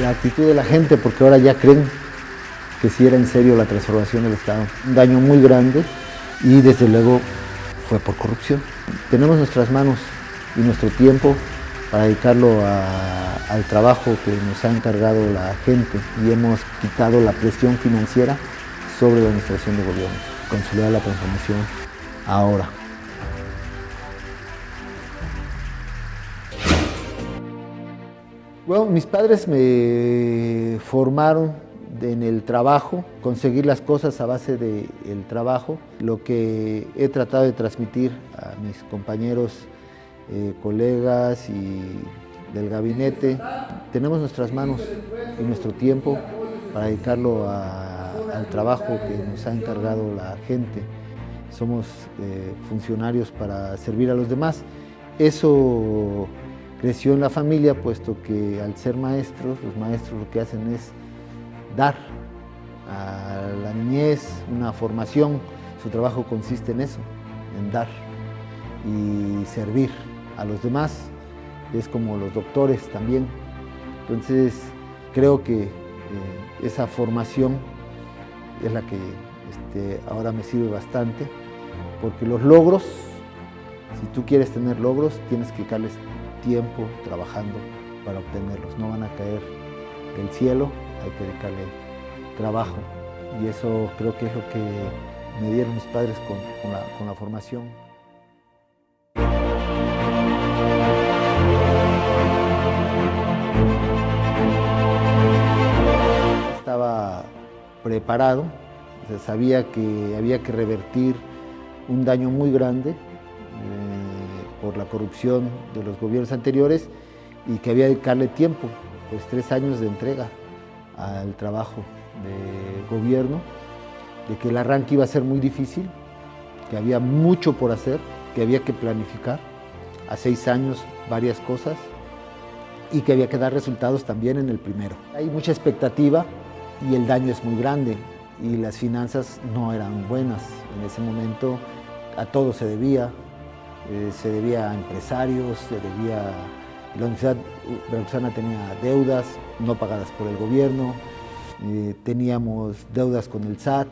la actitud de la gente, porque ahora ya creen que sí era en serio la transformación del Estado. Un daño muy grande y desde luego fue por corrupción. Tenemos nuestras manos y nuestro tiempo para dedicarlo al trabajo que nos ha encargado la gente y hemos quitado la presión financiera sobre la administración de gobierno, consolidar la transformación ahora. Bueno, mis padres me formaron en el trabajo, conseguir las cosas a base del trabajo, lo que he tratado de transmitir a mis compañeros, colegas y del gabinete. Tenemos nuestras manos y nuestro tiempo para dedicarlo al trabajo que nos ha encargado la gente. Somos funcionarios para servir a los demás. Eso creció en la familia, puesto que al ser maestros, los maestros lo que hacen es dar a la niñez una formación. Su trabajo consiste en eso, en dar y servir a los demás. Es como los doctores también. Entonces creo que esa formación es la que ahora me sirve bastante, porque los logros, si tú quieres tener logros, tienes que dedicarles tiempo trabajando para obtenerlos. No van a caer del cielo, hay que dedicarle trabajo. Y eso creo que es lo que me dieron mis padres con la formación. Estaba preparado, o sea, sabía que había que revertir un daño muy grande por la corrupción de los gobiernos anteriores y que había que dedicarle tiempo, pues 3 años de entrega al trabajo de gobierno, de que el arranque iba a ser muy difícil, que había mucho por hacer, que había que planificar a 6 años varias cosas y que había que dar resultados también en el primero. Hay mucha expectativa y el daño es muy grande y las finanzas no eran buenas. En ese momento a todo se debía a empresarios, la Universidad Veracruzana tenía deudas no pagadas por el gobierno, teníamos deudas con el SAT,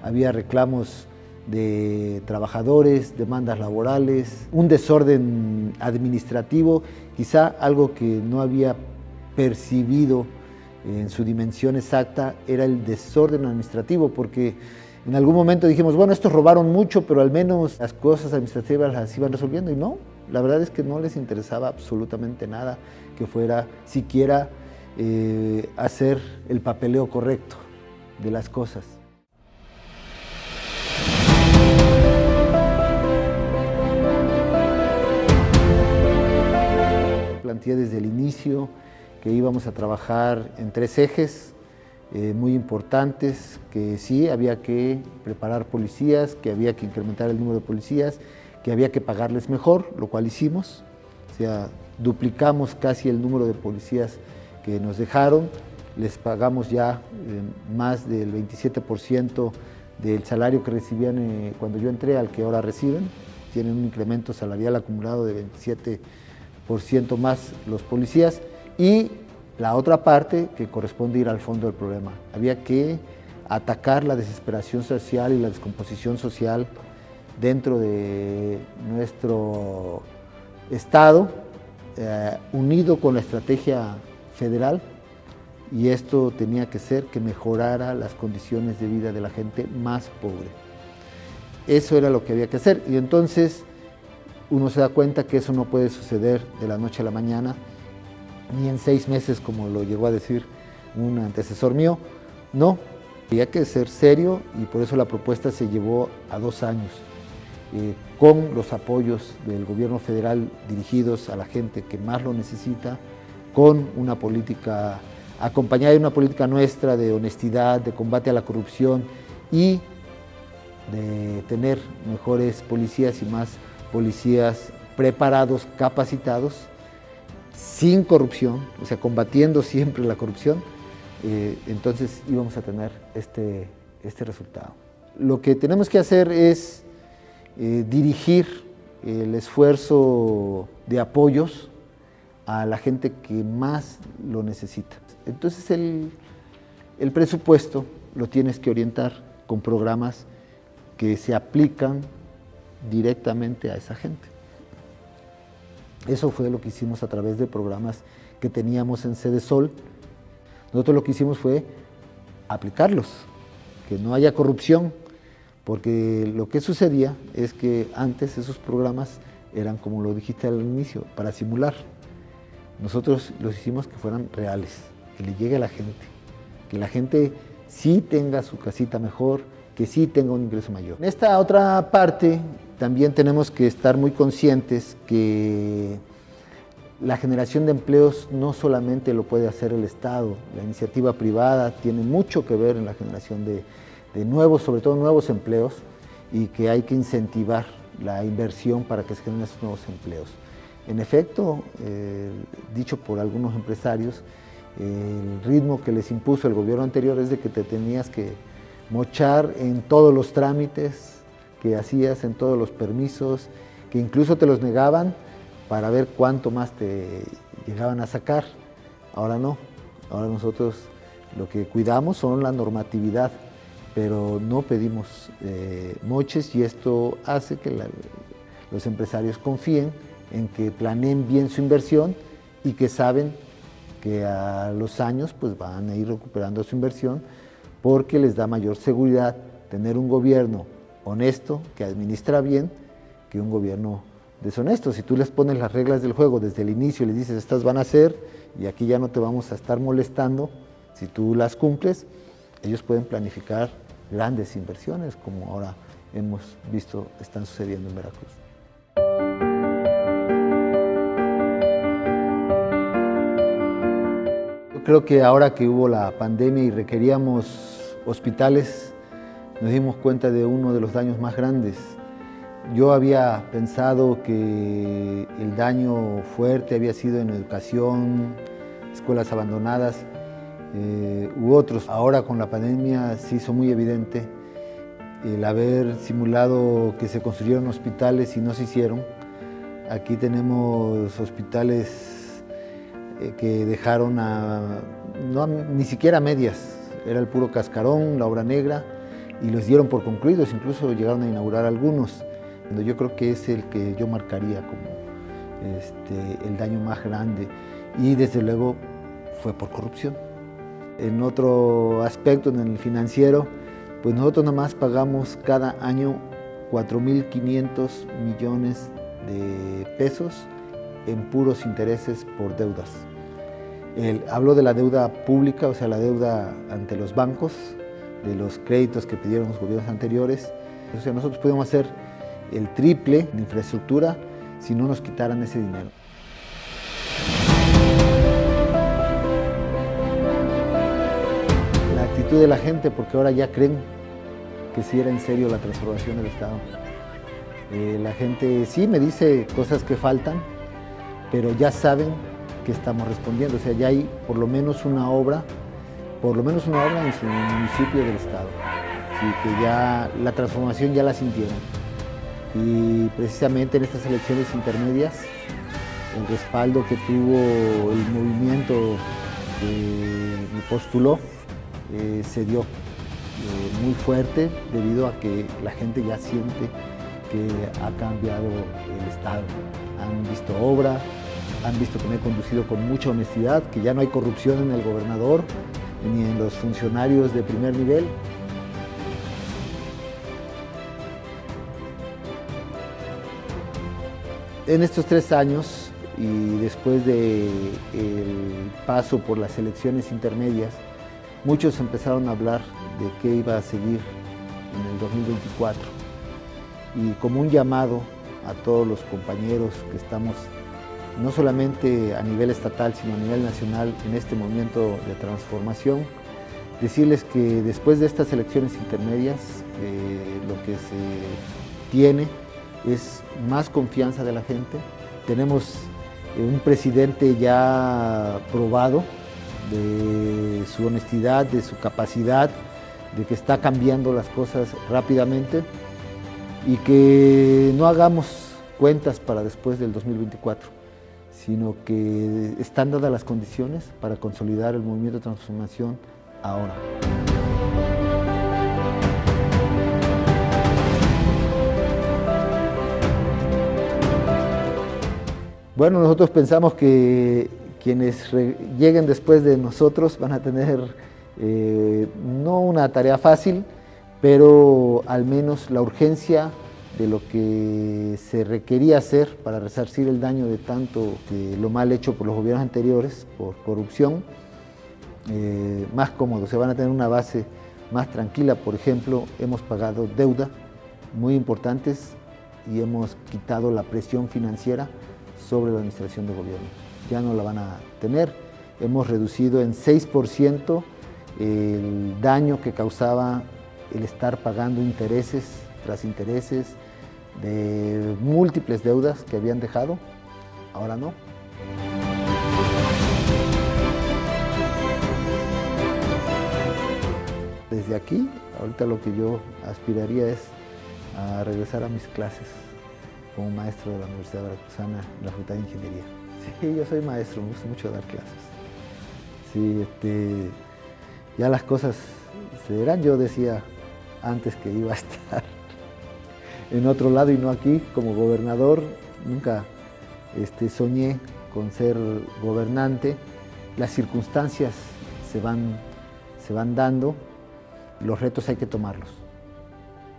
había reclamos de trabajadores, demandas laborales, un desorden administrativo, quizá algo que no había percibido en su dimensión exacta era el desorden administrativo, porque en algún momento dijimos, bueno, estos robaron mucho, pero al menos las cosas administrativas las iban resolviendo, y no, la verdad es que no les interesaba absolutamente nada que fuera siquiera hacer el papeleo correcto de las cosas. Planteé desde el inicio que íbamos a trabajar en 3 ejes muy importantes, que sí, había que preparar policías, que había que incrementar el número de policías, que había que pagarles mejor, lo cual hicimos, o sea, duplicamos casi el número de policías que nos dejaron, les pagamos ya más del 27% del salario que recibían cuando yo entré al que ahora reciben, tienen un incremento salarial acumulado de 27% más los policías, y la otra parte que corresponde ir al fondo del problema. Había que atacar la desesperación social y la descomposición social dentro de nuestro Estado, unido con la estrategia federal, y esto tenía que ser que mejorara las condiciones de vida de la gente más pobre. Eso era lo que había que hacer, y entonces uno se da cuenta que eso no puede suceder de la noche a la mañana, ni en 6 meses, como lo llegó a decir un antecesor mío. No, había que ser serio, y por eso la propuesta se llevó a 2 años, con los apoyos del gobierno federal dirigidos a la gente que más lo necesita, con una política acompañada de una política nuestra de honestidad, de combate a la corrupción y de tener mejores policías y más policías preparados, capacitados, sin corrupción, o sea, combatiendo siempre la corrupción. Entonces íbamos a tener este resultado. Lo que tenemos que hacer es dirigir el esfuerzo de apoyos a la gente que más lo necesita. Entonces el presupuesto lo tienes que orientar con programas que se aplican directamente a esa gente. Eso fue lo que hicimos a través de programas que teníamos en Sede Sol. Nosotros lo que hicimos fue aplicarlos, que no haya corrupción, porque lo que sucedía es que antes esos programas eran, como lo dijiste al inicio, para simular. Nosotros los hicimos que fueran reales, que le llegue a la gente, que la gente sí tenga su casita mejor, que sí tenga un ingreso mayor. En esta otra parte también tenemos que estar muy conscientes que la generación de empleos no solamente lo puede hacer el Estado, la iniciativa privada tiene mucho que ver en la generación de nuevos, sobre todo nuevos empleos, y que hay que incentivar la inversión para que se generen esos nuevos empleos. En efecto, dicho por algunos empresarios, el ritmo que les impuso el gobierno anterior es de que te tenías que mochar en todos los trámites que hacías, en todos los permisos, que incluso te los negaban para ver cuánto más te llegaban a sacar. Ahora no, ahora nosotros lo que cuidamos son la normatividad, pero no pedimos moches, y esto hace que los empresarios confíen en que planeen bien su inversión y que saben que a los años pues van a ir recuperando su inversión, porque les da mayor seguridad tener un gobierno honesto que administra bien que un gobierno deshonesto. Si tú les pones las reglas del juego desde el inicio y les dices estas van a ser y aquí ya no te vamos a estar molestando, si tú las cumples, ellos pueden planificar grandes inversiones como ahora hemos visto están sucediendo en Veracruz. Yo creo que ahora que hubo la pandemia y requeríamos hospitales, nos dimos cuenta de uno de los daños más grandes. Yo había pensado que el daño fuerte había sido en educación, escuelas abandonadas u otros. Ahora con la pandemia se hizo muy evidente el haber simulado que se construyeron hospitales y no se hicieron. Aquí tenemos hospitales que dejaron ni siquiera a medias. Era el puro cascarón, la obra negra, y los dieron por concluidos, incluso llegaron a inaugurar algunos. Yo creo que es el que yo marcaría como el daño más grande, y desde luego fue por corrupción. En otro aspecto, en el financiero, pues nosotros nada más pagamos cada año 4.500 millones de pesos en puros intereses por deudas. Hablo de la deuda pública, o sea, la deuda ante los bancos, de los créditos que pidieron los gobiernos anteriores. O sea, nosotros podemos hacer el triple de infraestructura si no nos quitaran ese dinero. La actitud de la gente, porque ahora ya creen que sí era en serio la transformación del Estado. La gente sí me dice cosas que faltan, pero ya saben que estamos respondiendo. O sea, ya hay por lo menos una obra en su municipio del Estado. Así que ya la transformación ya la sintieron. Y precisamente en estas elecciones intermedias, el respaldo que tuvo el movimiento que me postuló se dio muy fuerte, debido a que la gente ya siente que ha cambiado el Estado. Han visto obra, han visto que me he conducido con mucha honestidad, que ya no hay corrupción en el gobernador ni en los funcionarios de primer nivel. En estos 3 años y después del paso por las elecciones intermedias, muchos empezaron a hablar de qué iba a seguir en el 2024. Y como un llamado a todos los compañeros que estamos no solamente a nivel estatal, sino a nivel nacional en este movimiento de transformación, decirles que después de estas elecciones intermedias, lo que se tiene es más confianza de la gente. Tenemos un presidente ya probado de su honestidad, de su capacidad, de que está cambiando las cosas rápidamente, y que no hagamos cuentas para después del 2024, sino que están dadas las condiciones para consolidar el movimiento de transformación ahora. Bueno, nosotros pensamos que quienes lleguen después de nosotros van a tener no una tarea fácil, pero al menos la urgencia de lo que se requería hacer para resarcir el daño de tanto lo mal hecho por los gobiernos anteriores, por corrupción, más cómodo, se van a tener una base más tranquila. Por ejemplo, hemos pagado deuda muy importantes y hemos quitado la presión financiera sobre la administración de gobierno. Ya no la van a tener. Hemos reducido en 6% el daño que causaba el estar pagando intereses tras intereses de múltiples deudas que habían dejado. Ahora no. Desde aquí, ahorita lo que yo aspiraría es a regresar a mis clases como maestro de la Universidad Veracruzana en la Facultad de Ingeniería. Sí, yo soy maestro, me gusta mucho dar clases. Sí, ya las cosas se verán. Yo decía antes que iba a estar en otro lado y no aquí como gobernador. Nunca soñé con ser gobernante. Las circunstancias se van dando, los retos hay que tomarlos.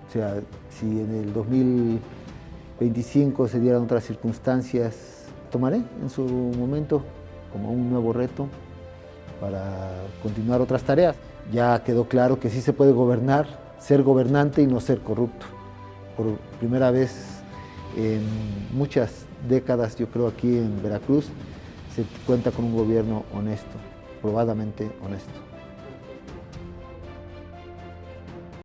O sea, si en el 2025 se dieran otras circunstancias, tomaré en su momento como un nuevo reto para continuar otras tareas. Ya quedó claro que sí se puede gobernar, ser gobernante y no ser corrupto. Por primera vez en muchas décadas, yo creo, aquí en Veracruz, se cuenta con un gobierno honesto, probadamente honesto.